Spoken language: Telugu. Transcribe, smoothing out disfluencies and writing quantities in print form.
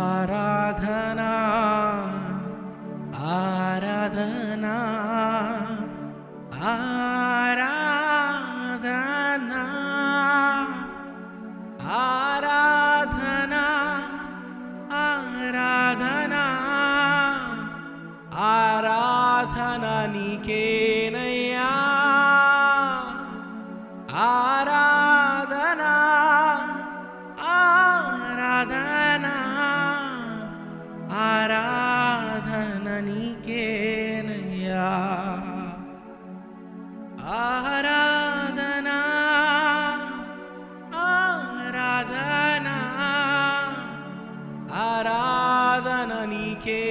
ఆరాధనా ఆరాధనా ఆరాధనా ఆరాధనా ఆరాధనా ఆరాధన నీకేనయ్యా ఆరాధనా ఆరాధనా ఆరాధన నీకేనయ్యా ఆరాధనా ఆరాధనా ఆరాధన నీకే